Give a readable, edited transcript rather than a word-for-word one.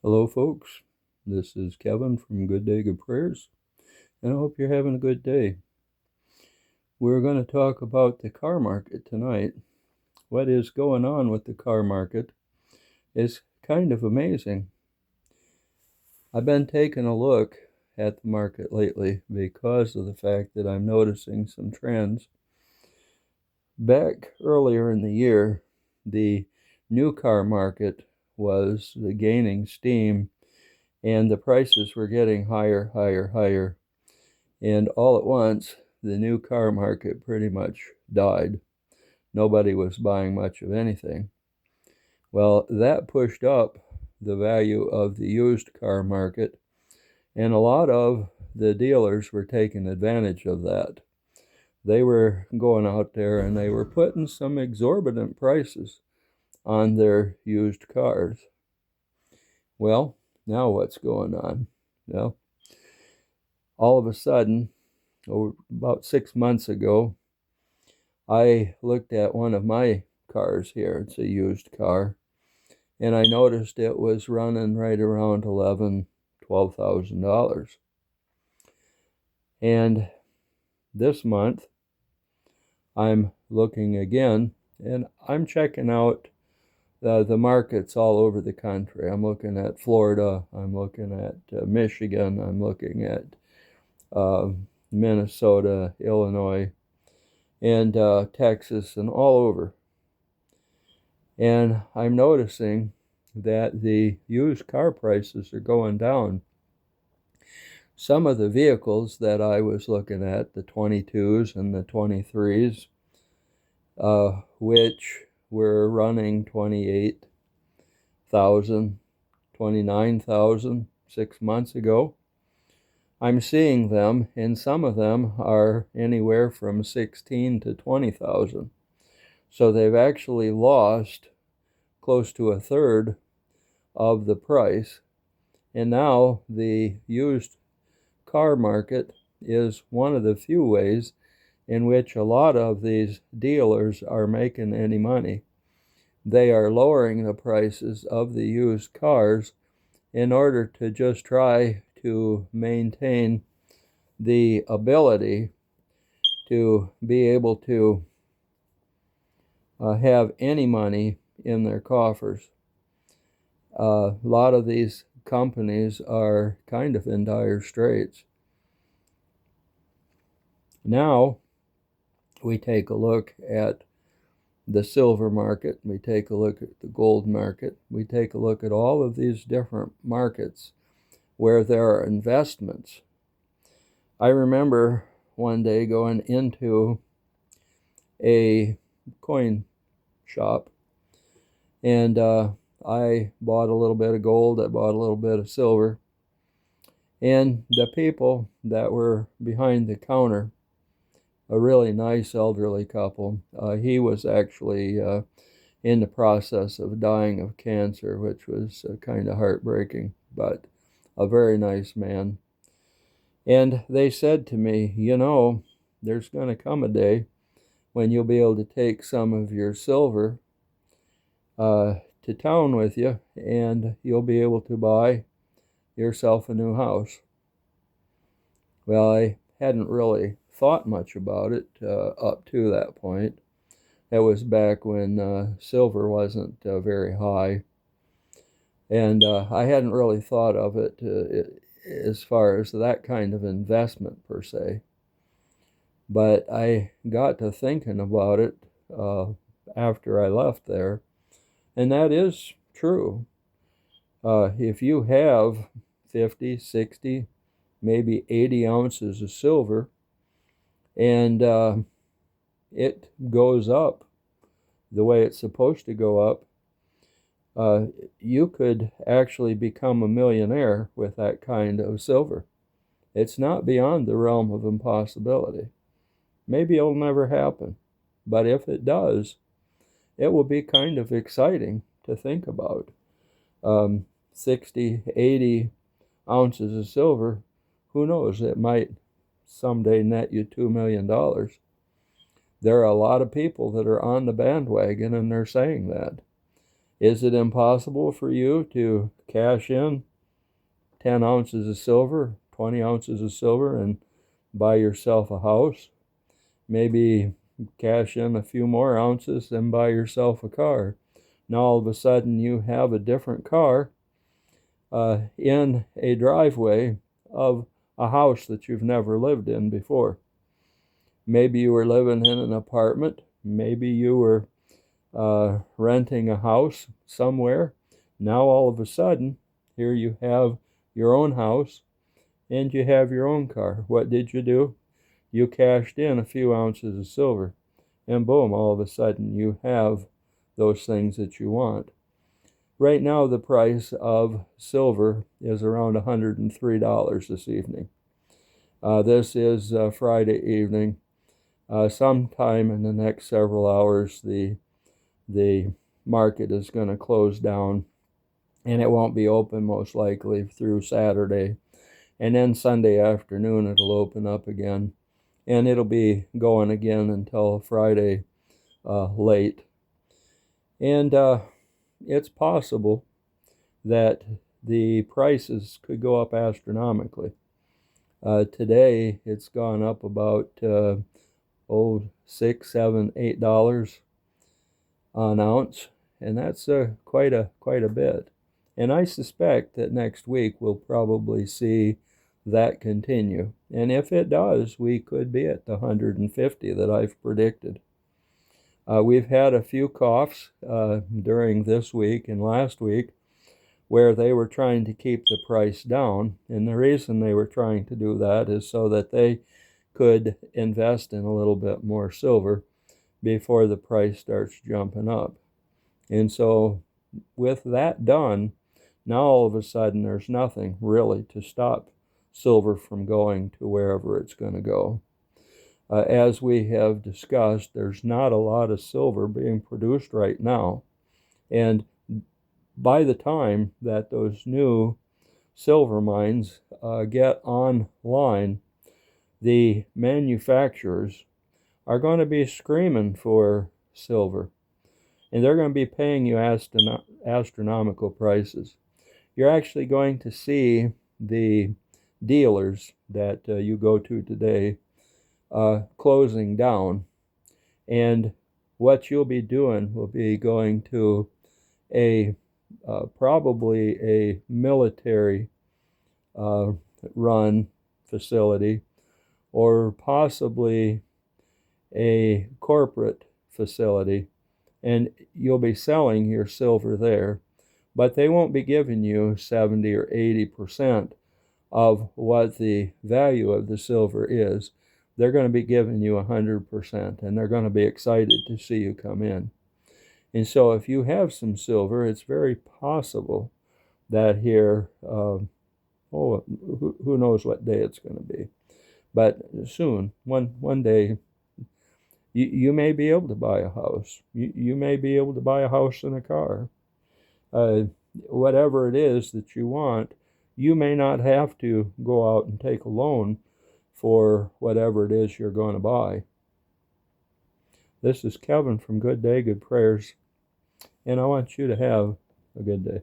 Hello, folks. This is Kevin from Good Day, Good Prayers, and I hope you're having a good day. We're going to talk about the car market tonight. What is going on with the car market is kind of amazing. I've been taking a look at the market lately because of the fact that I'm noticing some trends. Back earlier in the year, the new car market was gaining steam, and the prices were getting higher, higher, higher. And all at once, the new car market pretty much died. Nobody was buying much of anything. Well, that pushed up the value of the used car market, and a lot of the dealers were taking advantage of that. They were going out there and they were putting some exorbitant prices on their used cars. Well, now what's going on? Well, all of a sudden, about 6 months ago, I looked at one of my cars here. It's a used car, and I noticed it was running right around $12,000. And this month, I'm looking again, and I'm checking out the markets all over the country. I'm looking at Florida, I'm looking at Michigan, I'm looking at Minnesota, Illinois, and Texas, and all over. And I'm noticing that the used car prices are going down. Some of the vehicles that I was looking at, the 22s and the 23s, which were running 28,000, 29,000 6 months ago, I'm seeing them, and some of them are anywhere from 16 to 20,000. So they've actually lost close to a third of the price. And now the used car market is one of the few ways in which a lot of these dealers are making any money. They are lowering the prices of the used cars in order to just try to maintain the ability to be able to have any money in their coffers. A lot of these companies are kind of in dire straits. Now we take a look at the silver market, we take a look at the gold market, we take a look at all of these different markets where there are investments. I remember one day going into a coin shop, and I bought a little bit of gold, I bought a little bit of silver, and the people that were behind the counter, a really nice elderly couple, he was actually in the process of dying of cancer, which was kind of heartbreaking, but a very nice man. And they said to me, there's going to come a day when you'll be able to take some of your silver to town with you, and you'll be able to buy yourself a new house. Well, I hadn't really thought much about it up to that point. That was back when silver wasn't very high, and I hadn't really thought of it as far as that kind of investment per se. But I got to thinking about it after I left there, and that is true. If you have 50, 60, maybe 80 ounces of silver, and it goes up the way it's supposed to go up, you could actually become a millionaire with that kind of silver. It's not beyond the realm of impossibility. Maybe it'll never happen, but if it does, it will be kind of exciting to think about. 60, 80 ounces of silver, who knows, it might someday net you $2 million. There are a lot of people that are on the bandwagon, and they're saying that. Is it impossible for you to cash in 10 ounces of silver, 20 ounces of silver, and buy yourself a house? Maybe cash in a few more ounces and buy yourself a car. Now all of a sudden you have a different car in a driveway of a house that you've never lived in before. Maybe you were living in an apartment. Maybe you were renting a house somewhere. Now all of a sudden, here you have your own house and you have your own car. What did you do? You cashed in a few ounces of silver, and boom, all of a sudden you have those things that you want. Right now, the price of silver is around $103 this evening. This is Friday evening. Sometime in the next several hours, the market is going to close down, and it won't be open most likely through Saturday. And then Sunday afternoon, it'll open up again, and it'll be going again until Friday late. And it's possible that the prices could go up astronomically. Today, it's gone up about $6, $7, $8 an ounce, and that's quite a bit. And I suspect that next week we'll probably see that continue. And if it does, we could be at the 150 that I've predicted. We've had a few coughs during this week and last week where they were trying to keep the price down. And the reason they were trying to do that is so that they could invest in a little bit more silver before the price starts jumping up. And so with that done, now all of a sudden there's nothing really to stop silver from going to wherever it's going to go. As we have discussed, there's not a lot of silver being produced right now. And by the time that those new silver mines get online, the manufacturers are going to be screaming for silver. And they're going to be paying you astronomical prices. You're actually going to see the dealers that you go to today closing down. And what you'll be doing will be going to probably a military run facility, or possibly a corporate facility, and you'll be selling your silver there, but they won't be giving you 70 or 80% of what the value of the silver is. They're going to be giving you 100%, and they're going to be excited to see you come in. And so if you have some silver, it's very possible that here, who knows what day it's going to be, but soon, one day, you may be able to buy a house. You may be able to buy a house and a car. Whatever it is that you want, you may not have to go out and take a loan for whatever it is you're going to buy. This is Kevin from Good Day, Good Prayers, and I want you to have a good day.